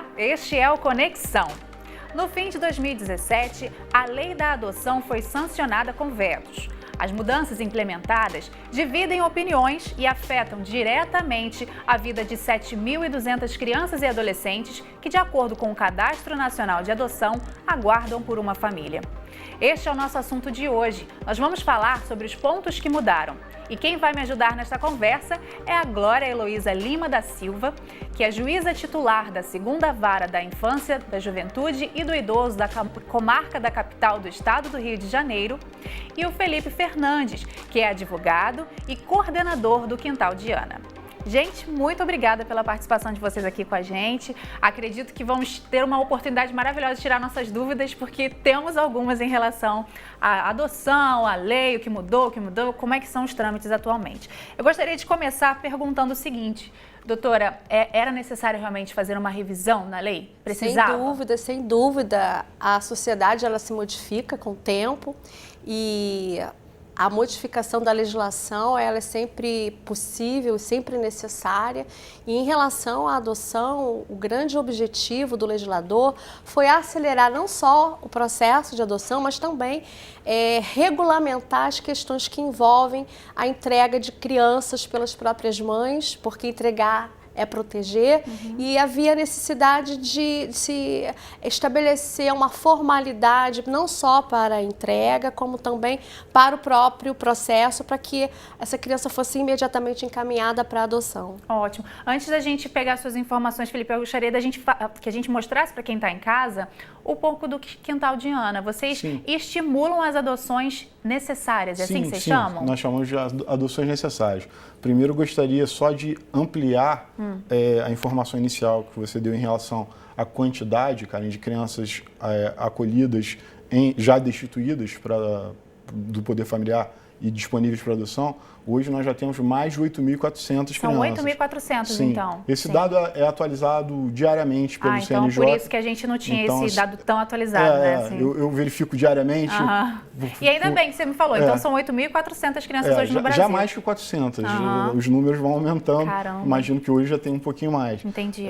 Olá, este é o Conexão. No fim de 2017, a lei da adoção foi sancionada com vetos. As mudanças implementadas dividem opiniões e afetam diretamente a vida de 7.200 crianças e adolescentes que, de acordo com o Cadastro Nacional de Adoção, aguardam por uma família. Este é o nosso assunto de hoje. Nós vamos falar sobre os pontos que mudaram. E quem vai me ajudar nesta conversa é a Glória Heloísa Lima da Silva, que é juíza titular da 2ª Vara da Infância, da Juventude e do Idoso da Comarca da Capital do Estado do Rio de Janeiro, e o Felipe Fernandes, que é advogado e coordenador do Quintal de Ana. Gente, muito obrigada pela participação de vocês aqui com a gente. Acredito que vamos ter uma oportunidade maravilhosa de tirar nossas dúvidas, porque temos algumas em relação à adoção, à lei, o que mudou, como é que são os trâmites atualmente. Eu gostaria de começar perguntando o seguinte, doutora, era necessário realmente fazer uma revisão na lei? Precisava? Sem dúvida. A sociedade ela se modifica com o tempo e a modificação da legislação ela é sempre possível, sempre necessária. E em relação à adoção, o grande objetivo do legislador foi acelerar não só o processo de adoção, mas também regulamentar as questões que envolvem a entrega de crianças pelas próprias mães, porque entregar é proteger, e havia necessidade de se estabelecer uma formalidade não só para a entrega, como também para o próprio processo, para que essa criança fosse imediatamente encaminhada para a adoção. Ótimo. Antes da gente pegar suas informações, Felipe, eu gostaria que a gente mostrasse para quem está em casa um pouco do Quintal de Ana. Vocês estimulam as adoções necessárias, é assim que vocês chamam? Nós chamamos de adoções necessárias. Primeiro, eu gostaria só de ampliar a informação inicial que você deu em relação à quantidade, Karen, de crianças acolhidas, já destituídas do poder familiar e disponíveis para adoção. Hoje nós já temos mais de 8.400 crianças. São 8.400, então? Esse dado é atualizado diariamente pelo CNJ. Então por isso que a gente não tinha esse dado tão atualizado, né? Assim. Eu verifico diariamente. E ainda bem que você me falou, então são 8.400 crianças hoje no Brasil. Já mais que 400, os números vão aumentando. Caramba. Imagino que hoje já tem um pouquinho mais. Entendi.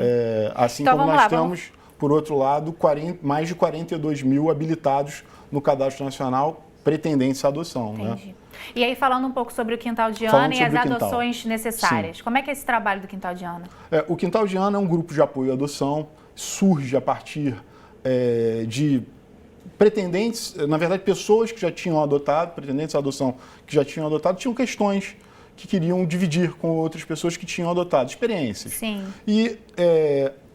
Assim então, como nós temos, por outro lado, mais de 42 mil habilitados no Cadastro Nacional pretendentes à adoção. Entendi. Né? E aí, falando um pouco sobre o Quintal de Ana e as adoções necessárias, como é que é esse trabalho do Quintal de Ana? O Quintal de Ana é um grupo de apoio à adoção, surge a partir de pretendentes, na verdade, pessoas que já tinham adotado, pretendentes à adoção que já tinham adotado, tinham questões que queriam dividir com outras pessoas que tinham adotado, experiências. Sim. E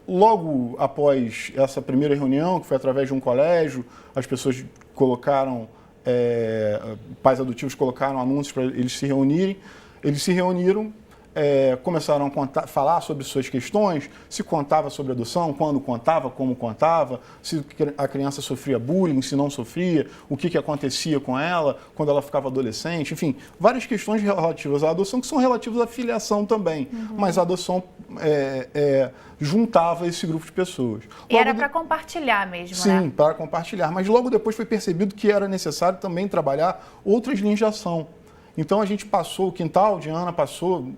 logo após essa primeira reunião, que foi através de um colégio, as pessoas colocaram, pais adotivos colocaram anúncios para eles se reunirem. Eles se reuniram, começaram a falar sobre suas questões, se contava sobre adoção, quando contava, como contava, se a criança sofria bullying, se não sofria, o que acontecia com ela quando ela ficava adolescente, enfim, várias questões relativas à adoção que são relativas à filiação também, mas a adoção juntava esse grupo de pessoas. E era para compartilhar mesmo, né? Sim, para compartilhar, mas logo depois foi percebido que era necessário também trabalhar outras linhas de ação. Então, o Quintal de Ana passou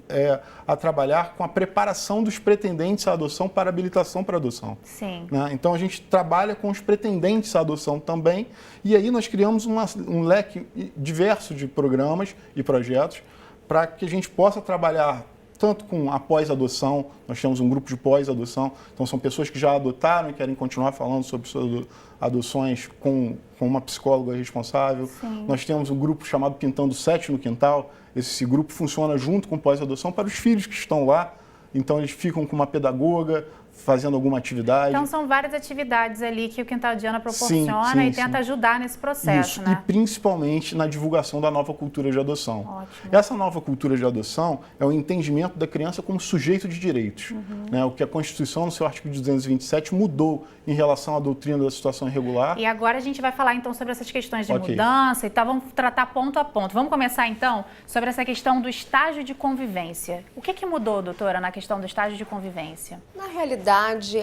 a trabalhar com a preparação dos pretendentes à adoção para habilitação para adoção. Sim. Né? Então, a gente trabalha com os pretendentes à adoção também, e aí nós criamos um leque diverso de programas e projetos para que a gente possa trabalhar tanto com a pós-adoção, nós temos um grupo de pós-adoção, então são pessoas que já adotaram e querem continuar falando sobre suas adoções com uma psicóloga responsável. Sim. Nós temos um grupo chamado Pintando Sete no Quintal, esse grupo funciona junto com pós-adoção para os filhos que estão lá, então eles ficam com uma pedagoga, fazendo alguma atividade. Então, são várias atividades ali que o Quintal de Ana proporciona e tenta ajudar nesse processo, né? E principalmente na divulgação da nova cultura de adoção. Ótimo. Essa nova cultura de adoção é o entendimento da criança como sujeito de direitos. Né? O que a Constituição, no seu artigo 227, mudou em relação à doutrina da situação irregular. E agora a gente vai falar, então, sobre essas questões de mudança e tal. Vamos tratar ponto a ponto. Vamos começar, então, sobre essa questão do estágio de convivência. O que mudou, doutora, na questão do estágio de convivência? Na realidade,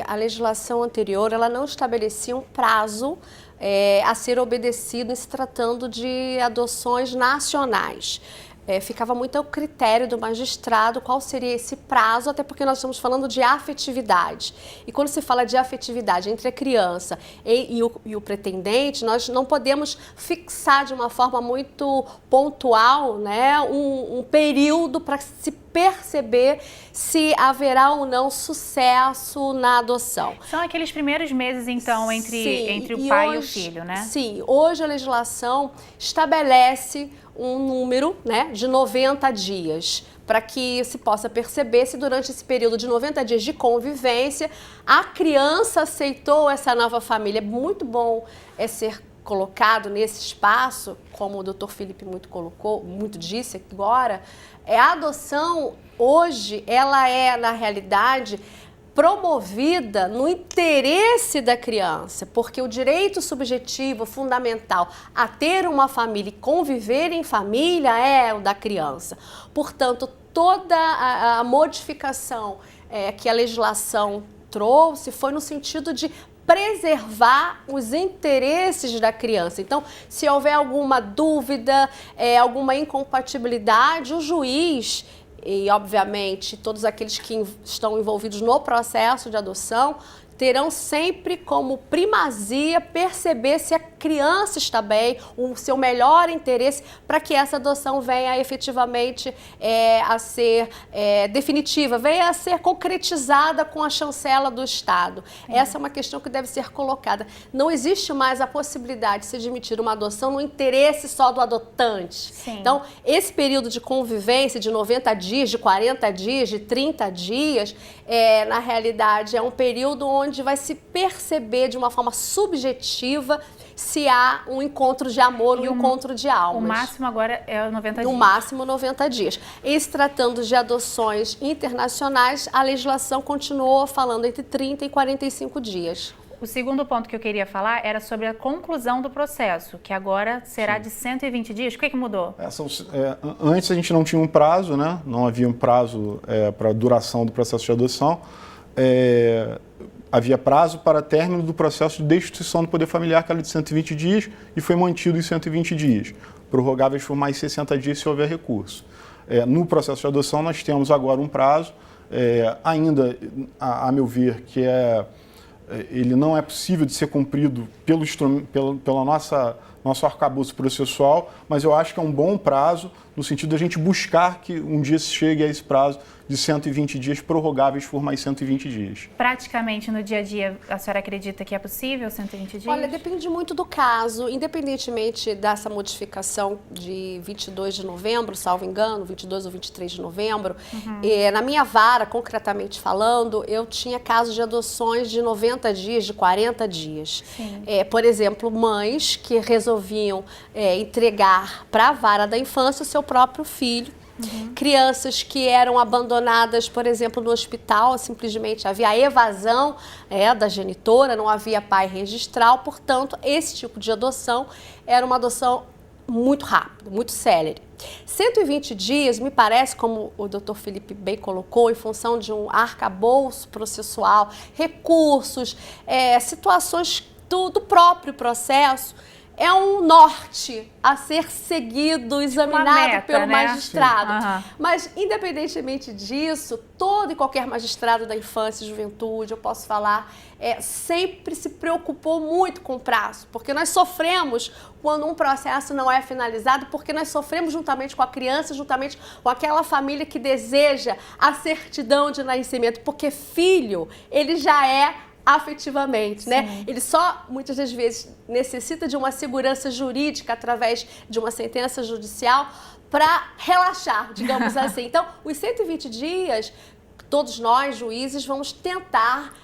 a legislação anterior ela não estabelecia um prazo a ser obedecido em se tratando de adoções nacionais. ficava muito ao critério do magistrado qual seria esse prazo, até porque nós estamos falando de afetividade. E quando se fala de afetividade entre a criança e o pretendente, nós não podemos fixar de uma forma muito pontual, né, um período para se perceber se haverá ou não sucesso na adoção. São aqueles primeiros meses, então, entre o pai e o filho, né? Sim, hoje a legislação estabelece um número, né, de 90 dias, para que se possa perceber se durante esse período de 90 dias de convivência a criança aceitou essa nova família. É muito bom ser colocado nesse espaço, como o Dr. Felipe muito disse agora, a adoção hoje, ela é, na realidade, promovida no interesse da criança, porque o direito subjetivo fundamental a ter uma família e conviver em família é o da criança. Portanto, toda a modificação que a legislação trouxe foi no sentido de preservar os interesses da criança. Então, se houver alguma dúvida, alguma incompatibilidade, o juiz e, obviamente, todos aqueles que estão envolvidos no processo de adoção terão sempre como primazia perceber se a criança está bem, o seu melhor interesse, para que essa adoção venha efetivamente a ser definitiva, venha a ser concretizada com a chancela do Estado. Essa é uma questão que deve ser colocada. Não existe mais a possibilidade de se admitir uma adoção no interesse só do adotante. Sim. Então, esse período de convivência de 90 dias, de 40 dias, de 30 dias, na realidade é um período onde vai se perceber de uma forma subjetiva se há um encontro de amor, um encontro de almas. O máximo agora é 90 dias. No máximo 90 dias. E se tratando de adoções internacionais, a legislação continuou falando entre 30 e 45 dias. O segundo ponto que eu queria falar era sobre a conclusão do processo, que agora será de 120 dias. O que mudou? Antes a gente não tinha um prazo, né? Não havia um prazo para a duração do processo de adoção. Havia prazo para término do processo de destituição do poder familiar, que era de 120 dias, e foi mantido em 120 dias, prorrogáveis por mais 60 dias se houver recurso. No processo de adoção nós temos agora um prazo, ainda, a meu ver, que ele não é possível de ser cumprido pelo nosso arcabouço processual, mas eu acho que é um bom prazo no sentido de a gente buscar que um dia se chegue a esse prazo de 120 dias prorrogáveis por mais 120 dias. Praticamente no dia a dia, a senhora acredita que é possível 120 dias? Olha, depende muito do caso, independentemente dessa modificação de 22 de novembro, salvo engano, 22 ou 23 de novembro, na minha vara, concretamente falando, eu tinha casos de adoções de 90 dias, de 40 dias. Por exemplo, mães que resolviam entregar para a vara da infância o seu próprio filho. Crianças que eram abandonadas, por exemplo, no hospital, simplesmente havia evasão da genitora, não havia pai registral, portanto, esse tipo de adoção era uma adoção muito rápida, muito célere. 120 dias, me parece, como o Dr. Felipe bem colocou, em função de um arcabouço processual, recursos, situações do próprio processo, é um norte a ser seguido, examinado pelo magistrado. Mas, independentemente disso, todo e qualquer magistrado da infância e juventude, eu posso falar, sempre se preocupou muito com o prazo, porque nós sofremos quando um processo não é finalizado, porque nós sofremos juntamente com a criança, juntamente com aquela família que deseja a certidão de nascimento, porque filho, ele já é afetivamente, né? Ele só, muitas das vezes, necessita de uma segurança jurídica através de uma sentença judicial para relaxar, digamos assim. Então, os 120 dias, todos nós, juízes, vamos tentar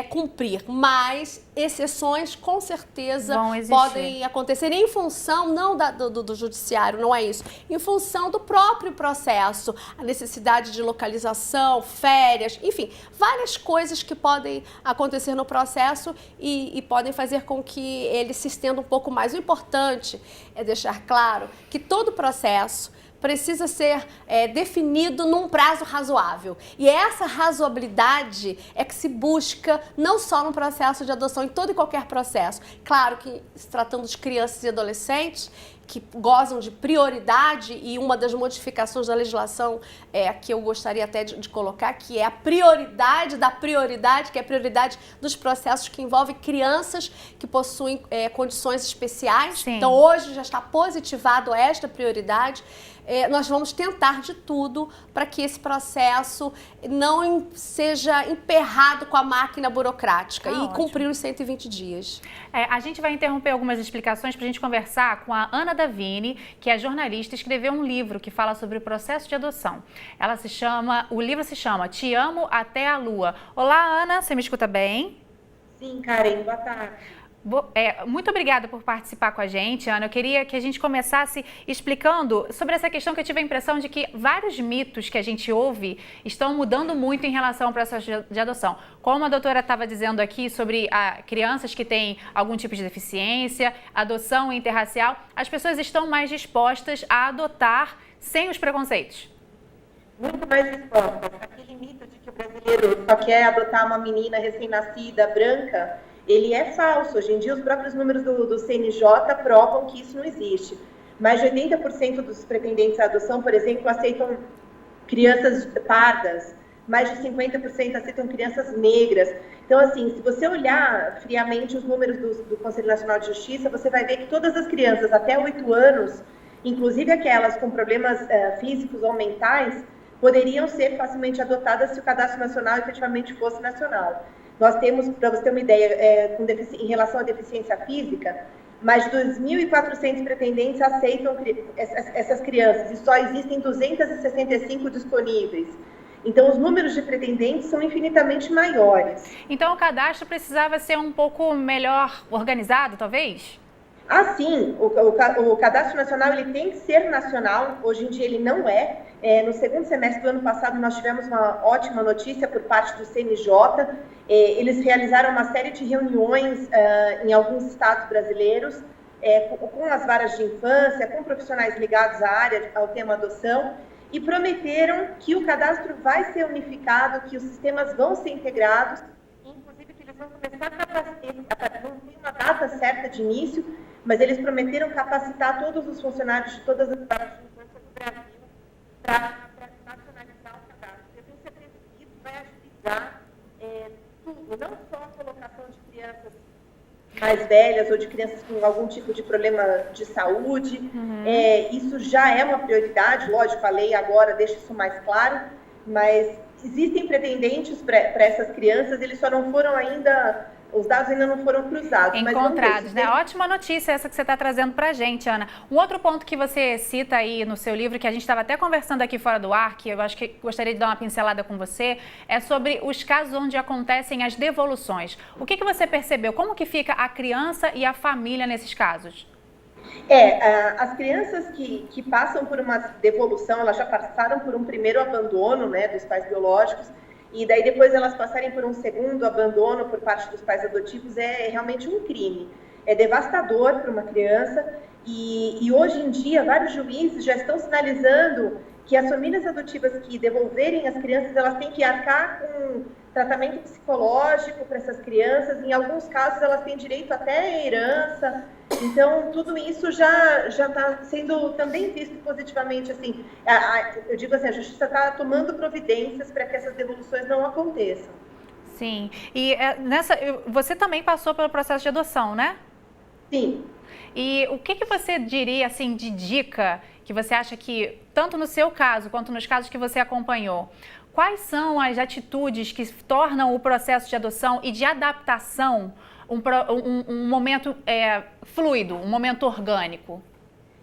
cumprir, mas exceções com certeza podem acontecer em função não do judiciário, não é isso, em função do próprio processo, a necessidade de localização, férias, enfim, várias coisas que podem acontecer no processo e podem fazer com que ele se estenda um pouco mais. O importante é deixar claro que todo processo precisa ser definido num prazo razoável. E essa razoabilidade é que se busca não só no processo de adoção, em todo e qualquer processo. Claro que, se tratando de crianças e adolescentes, que gozam de prioridade, e uma das modificações da legislação que eu gostaria até de colocar, que é a prioridade da prioridade, que é a prioridade dos processos que envolvem crianças que possuem condições especiais. Sim. Então, hoje já está positivado esta prioridade. Nós vamos tentar de tudo para que esse processo não seja emperrado com a máquina burocrática e cumprir os 120 dias. A gente vai interromper algumas explicações para a gente conversar com a Ana Davini, que é jornalista, escreveu um livro que fala sobre o processo de adoção. O livro se chama Te Amo Até a Lua. Olá, Ana, você me escuta bem? Sim, Karen, boa tarde. Muito obrigada por participar com a gente, Ana. Eu queria que a gente começasse explicando sobre essa questão que eu tive a impressão de que vários mitos que a gente ouve estão mudando muito em relação ao processo de adoção. Como a doutora estava dizendo aqui sobre crianças que têm algum tipo de deficiência, adoção interracial, as pessoas estão mais dispostas a adotar sem os preconceitos. Muito mais dispostas. Aquele mito de que o brasileiro só quer adotar uma menina recém-nascida, branca, ele é falso. Hoje em dia, os próprios números do CNJ provam que isso não existe. Mais de 80% dos pretendentes à adoção, por exemplo, aceitam crianças pardas. Mais de 50% aceitam crianças negras. Então, assim, se você olhar friamente os números do Conselho Nacional de Justiça, você vai ver que todas as crianças até 8 anos, inclusive aquelas com problemas físicos ou mentais, poderiam ser facilmente adotadas se o cadastro nacional efetivamente fosse nacional. Nós temos, para você ter uma ideia, em relação à deficiência física, mais de 2.400 pretendentes aceitam essas crianças e só existem 265 disponíveis. Então, os números de pretendentes são infinitamente maiores. Então, o cadastro precisava ser um pouco melhor organizado, talvez? Sim, o Cadastro Nacional ele tem que ser nacional, hoje em dia ele não é. No segundo semestre do ano passado nós tivemos uma ótima notícia por parte do CNJ, eles realizaram uma série de reuniões em alguns estados brasileiros, com as varas de infância, com profissionais ligados à área, ao tema adoção, e prometeram que o cadastro vai ser unificado, que os sistemas vão ser integrados, inclusive que eles vão começar a capacitar, não tem uma data certa de início, mas eles prometeram capacitar todos os funcionários de todas as varas de infância do Brasil para nacionalizar o cadastro. Eu tenho certeza que isso vai agilizar tudo, não só a colocação de crianças mais velhas ou de crianças com algum tipo de problema de saúde. Isso já é uma prioridade, lógico, a lei agora deixa isso mais claro, mas existem pretendentes para essas crianças, eles só não foram ainda... Os dados ainda não foram cruzados. Encontrados, né? Ótima notícia essa que você está trazendo para a gente, Ana. Um outro ponto que você cita aí no seu livro, que a gente estava até conversando aqui fora do ar, que eu acho que gostaria de dar uma pincelada com você, é sobre os casos onde acontecem as devoluções. O que você percebeu? Como que fica a criança e a família nesses casos? As crianças que passam por uma devolução, elas já passaram por um primeiro abandono, né, dos pais biológicos, e daí depois elas passarem por um segundo abandono por parte dos pais adotivos é realmente um crime. É devastador para uma criança e hoje em dia vários juízes já estão sinalizando que as famílias adotivas que devolverem as crianças, elas têm que arcar com tratamento psicológico para essas crianças. Em alguns casos elas têm direito até à herança. Então, tudo isso já está sendo também visto positivamente, assim, eu digo assim, a justiça está tomando providências para que essas devoluções não aconteçam. Sim, e você também passou pelo processo de adoção, né? Sim. E o que você diria, assim, de dica que você acha que, tanto no seu caso, quanto nos casos que você acompanhou, quais são as atitudes que tornam o processo de adoção e de adaptação um momento fluido, um momento orgânico?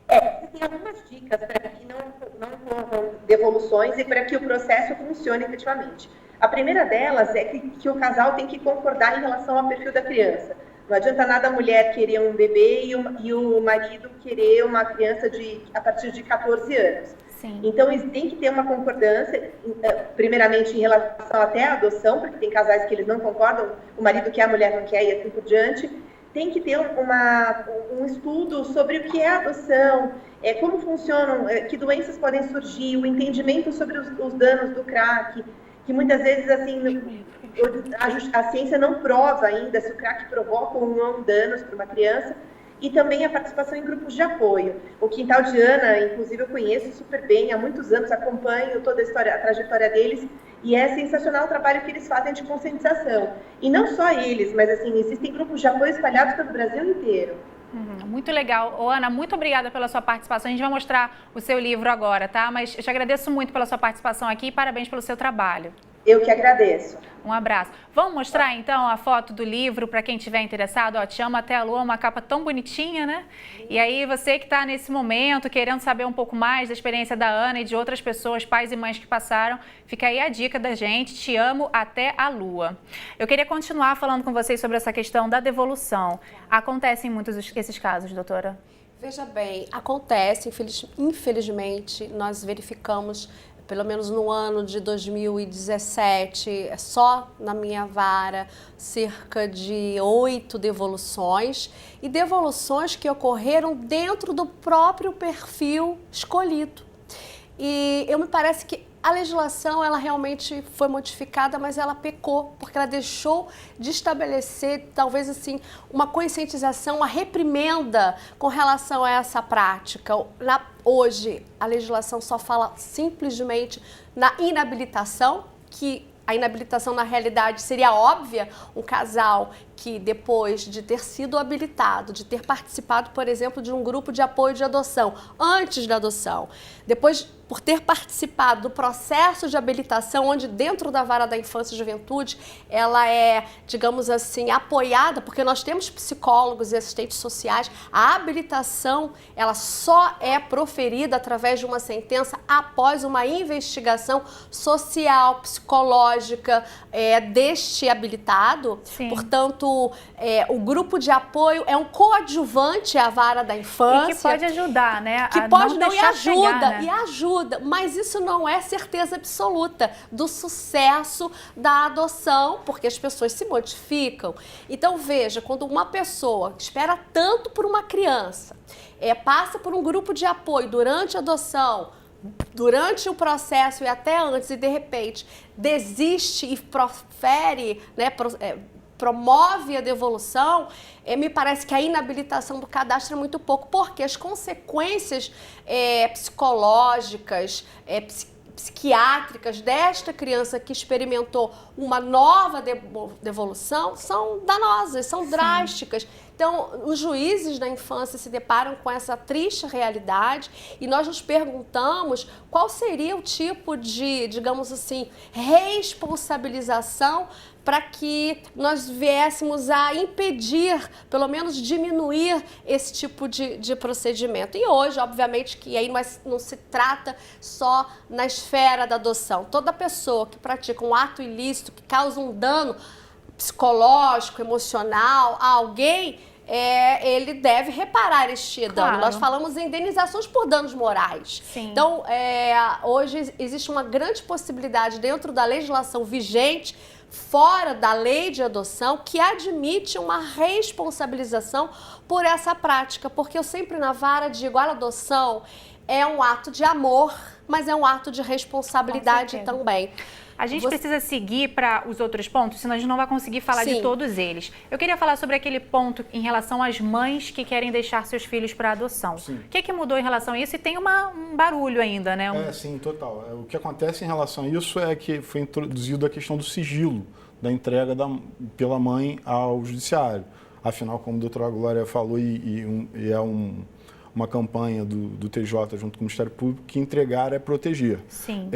Tem algumas dicas para que não ocorram devoluções e para que o processo funcione efetivamente. A primeira delas é que o casal tem que concordar em relação ao perfil da criança. Não adianta nada a mulher querer um bebê e o marido querer uma criança a partir de 14 anos. Sim. Então, tem que ter uma concordância, primeiramente em relação até à adoção, porque tem casais que eles não concordam, o marido quer, a mulher não quer e assim por diante. Tem que ter um estudo sobre o que é a adoção, como funcionam, que doenças podem surgir, o entendimento sobre os danos do crack, que muitas vezes assim, a ciência não prova ainda se o crack provoca ou não danos para uma criança. e também a participação em grupos de apoio. O Quintal de Ana, inclusive, eu conheço super bem, há muitos anos acompanho toda a trajetória deles, e é sensacional o trabalho que eles fazem de conscientização. E não só eles, mas assim, existem grupos de apoio espalhados pelo Brasil inteiro. Muito legal. Ô, Ana, muito obrigada pela sua participação. A gente vai mostrar o seu livro agora, tá? Mas eu te agradeço muito pela sua participação aqui e parabéns pelo seu trabalho. Eu que agradeço. Um abraço. Vamos mostrar, então, a foto do livro para quem estiver interessado? Ó, Te Amo Até a Lua, uma capa tão bonitinha, né? E aí, você que está nesse momento, querendo saber um pouco mais da experiência da Ana e de outras pessoas, pais e mães que passaram, fica aí a dica da gente, Te Amo Até a Lua. Eu queria continuar falando com vocês sobre essa questão da devolução. Acontecem muitos esses casos, doutora? Veja bem, acontece, infelizmente, nós verificamos, pelo menos no ano de 2017, só na minha vara, cerca de 8 devoluções, e devoluções que ocorreram dentro do próprio perfil escolhido. E me parece que a legislação, ela realmente foi modificada, mas ela pecou, porque ela deixou de estabelecer, talvez assim, uma conscientização, uma reprimenda com relação a essa prática. Hoje, a legislação só fala simplesmente na inabilitação, que a inabilitação, na realidade, seria óbvia, um casal que, depois de ter sido habilitado, de ter participado, por exemplo, de um grupo de apoio de adoção, antes da adoção, depois, por ter participado do processo de habilitação, onde dentro da vara da infância e juventude, ela é, digamos assim, apoiada, porque nós temos psicólogos e assistentes sociais, a habilitação, ela só é proferida através de uma sentença após uma investigação social, psicológica deste habilitado. Sim. Portanto, o grupo de apoio é um coadjuvante à vara da infância. E que pode ajudar, né? Que pode não e ajuda, chegar, né? e ajuda, mas isso não é certeza absoluta do sucesso da adoção, porque as pessoas se modificam. Então, veja, quando uma pessoa espera tanto por uma criança, passa por um grupo de apoio durante a adoção, durante o processo e até antes, e de repente desiste e profere, né, promove a devolução, me parece que a inabilitação do cadastro é muito pouco, porque as consequências psicológicas, psiquiátricas desta criança que experimentou uma nova devolução são danosas, são drásticas. Então, os juízes da infância se deparam com essa triste realidade e nós nos perguntamos qual seria o tipo de, digamos assim, responsabilização para que nós viéssemos a impedir, pelo menos diminuir esse tipo de procedimento. E hoje, obviamente, que aí não se trata só na esfera da adoção. Toda pessoa que pratica um ato ilícito, que causa um dano psicológico, emocional a alguém, ele deve reparar este dano. Nós falamos em indenizações por danos morais. Sim. Então, hoje existe uma grande possibilidade dentro da legislação vigente, fora da lei de adoção, que admite uma responsabilização por essa prática, porque eu sempre na vara digo, a adoção é um ato de amor, mas é um ato de responsabilidade também. A gente precisa seguir para os outros pontos, senão a gente não vai conseguir falar de todos eles. Eu queria falar sobre aquele ponto em relação às mães que querem deixar seus filhos para adoção. Sim. O que mudou em relação a isso? E tem um barulho ainda, né? Sim, total. O que acontece em relação a isso é que foi introduzido a questão do sigilo da entrega pela mãe ao judiciário. Afinal, como a doutora Glória falou, uma campanha do TJ junto com o Ministério Público, que entregar é proteger. Sim.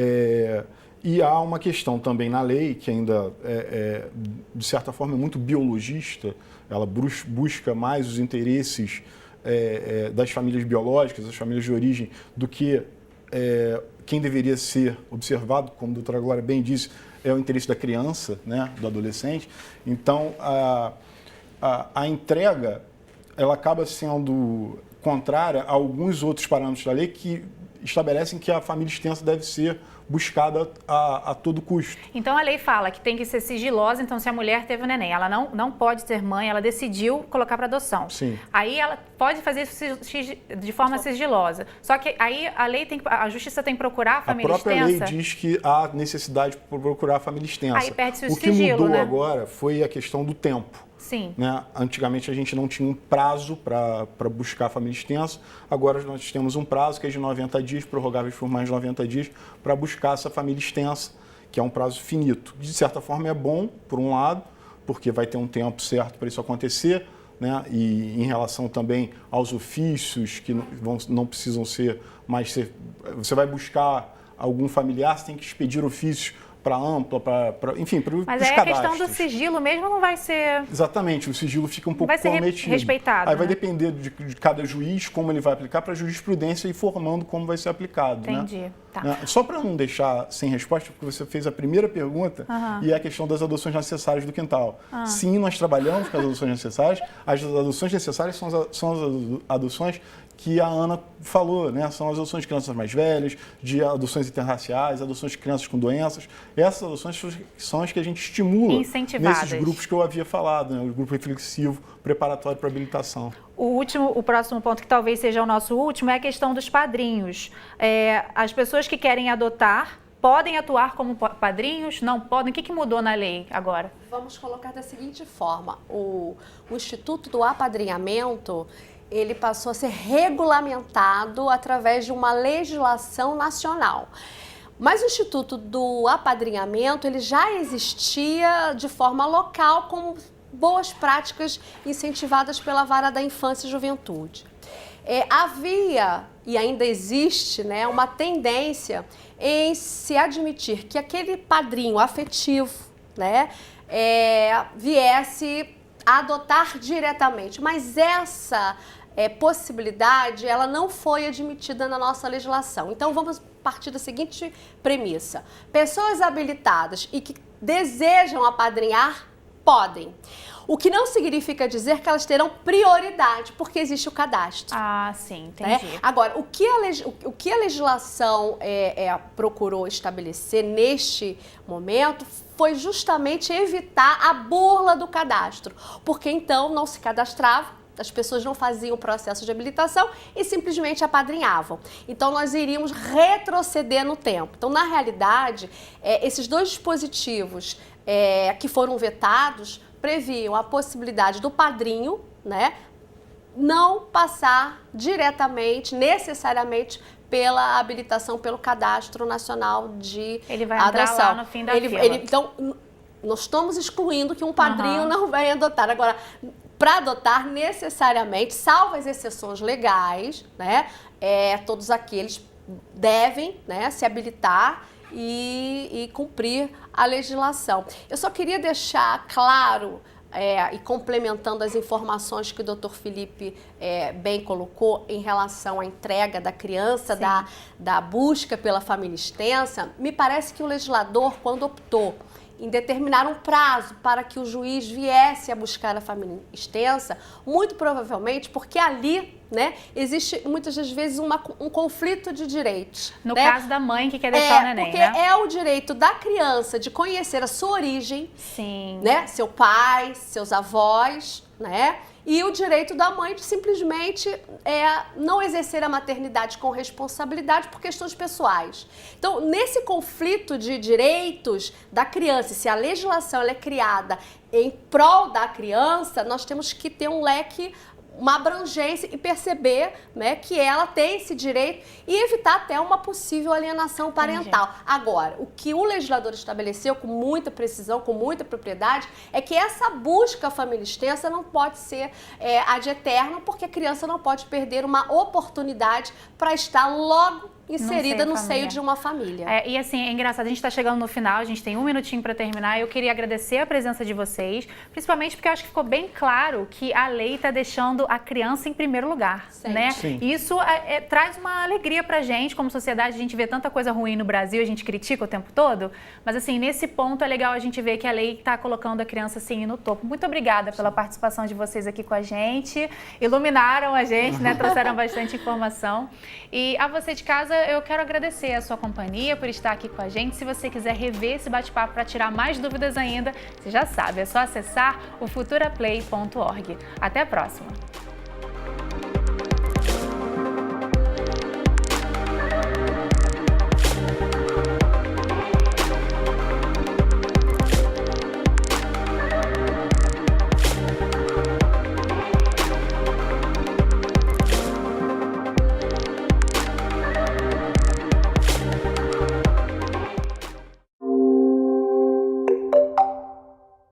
E há uma questão também na lei, que ainda, de certa forma, é muito biologista, ela busca mais os interesses das famílias biológicas, das famílias de origem, do que quem deveria ser observado, como a doutora Glória bem disse, é o interesse da criança, né, do adolescente. Então, a entrega, ela acaba sendo contrária a alguns outros parâmetros da lei que estabelecem que a família extensa deve ser buscada a todo custo. Então a lei fala que tem que ser sigilosa, então se a mulher teve um neném, ela não pode ser mãe, ela decidiu colocar para adoção. Sim. Aí ela pode fazer isso de forma sigilosa. Só que aí a justiça tem que procurar a família extensa. A própria lei diz que há necessidade de procurar a família extensa. Aí perde-se o sigilo, sigilo, que mudou né? agora foi a questão do tempo. Sim. Né? Antigamente a gente não tinha um prazo para buscar a família extensa, agora nós temos um prazo que é de 90 dias, prorrogáveis por mais 90 dias, para buscar essa família extensa, que é um prazo finito. De certa forma é bom, por um lado, porque vai ter um tempo certo para isso acontecer, né? E em relação também aos ofícios, que não precisam ser mais... Você vai buscar algum familiar, você tem que expedir ofícios para ampla, enfim, para os cadastros. Mas aí a questão do sigilo mesmo não vai ser... Exatamente, o sigilo fica um pouco comprometido. Vai ser respeitado. Aí vai né? depender de cada juiz, como ele vai aplicar, para a jurisprudência ir formando como vai ser aplicado. Entendi. Né? Tá. Só para não deixar sem resposta, porque você fez a primeira pergunta, e é a questão das adoções necessárias do quintal. Sim, nós trabalhamos com as adoções necessárias. As adoções necessárias são as adoções que a Ana falou, né? São as adoções de crianças mais velhas, de adoções interraciais, adoções de crianças com doenças. Essas adoções são as que a gente estimula nesses grupos que eu havia falado, né? O grupo reflexivo preparatório para habilitação. O próximo ponto, que talvez seja o nosso último, é a questão dos padrinhos. As pessoas que querem adotar podem atuar como padrinhos? Não podem? O que mudou na lei agora? Vamos colocar da seguinte forma: o Instituto do Apadrinhamento, ele passou a ser regulamentado através de uma legislação nacional. Mas o Instituto do Apadrinhamento, ele já existia de forma local, como boas práticas incentivadas pela Vara da Infância e Juventude. Havia e ainda existe, né, uma tendência em se admitir que aquele padrinho afetivo, né, viesse a adotar diretamente, mas essa possibilidade, ela não foi admitida na nossa legislação. Então vamos partir da seguinte premissa: pessoas habilitadas e que desejam apadrinhar podem. O que não significa dizer que elas terão prioridade, porque existe o cadastro. Ah, sim, entendi. Né? Agora, o que a legislação procurou estabelecer neste momento foi justamente evitar a burla do cadastro, porque então não se cadastrava, as pessoas não faziam o processo de habilitação e simplesmente apadrinhavam. Então, nós iríamos retroceder no tempo. Então, na realidade, esses dois dispositivos que foram vetados previam a possibilidade do padrinho, né, não passar diretamente, necessariamente, pela habilitação pelo Cadastro Nacional de Adoção. Ele vai entrar lá no fim da fila. Então, nós estamos excluindo que um padrinho não vai adotar. Agora, para adotar, necessariamente, salvo as exceções legais, né, todos aqueles devem, né, se habilitar e cumprir a legislação. Eu só queria deixar claro, e complementando as informações que o Dr. Felipe bem colocou em relação à entrega da criança, da busca pela família extensa, me parece que o legislador, quando optou em determinar um prazo para que o juiz viesse a buscar a família extensa, muito provavelmente porque ali, né, existe muitas das vezes um conflito de direitos. No né? caso da mãe que quer deixar o neném, porque né? é o direito da criança de conhecer a sua origem, Sim. né, seu pai, seus avós, né? E o direito da mãe de simplesmente não exercer a maternidade com responsabilidade por questões pessoais. Então, nesse conflito de direitos da criança, se a legislação ela é criada em prol da criança, nós temos que ter um leque, uma abrangência e perceber, né, que ela tem esse direito e evitar até uma possível alienação parental. Entendi. Agora, o que o legislador estabeleceu com muita precisão, com muita propriedade, é que essa busca à família extensa não pode ser ad eterno, porque a criança não pode perder uma oportunidade para estar logo inserida no seio de uma família. E assim, é engraçado, a gente está chegando no final, a gente tem um minutinho para terminar. Eu queria agradecer a presença de vocês, principalmente porque eu acho que ficou bem claro que a lei está deixando a criança em primeiro lugar, né? Sim. Isso traz uma alegria pra gente, como sociedade. A gente vê tanta coisa ruim no Brasil, a gente critica o tempo todo, mas assim, nesse ponto é legal a gente ver que a lei está colocando a criança assim no topo. Muito obrigada pela participação de vocês aqui com a gente, iluminaram a gente, né? Trouxeram bastante informação. E a você de casa, eu quero agradecer a sua companhia por estar aqui com a gente. Se você quiser rever esse bate-papo para tirar mais dúvidas ainda, você já sabe, é só acessar o futuraplay.org. Até a próxima!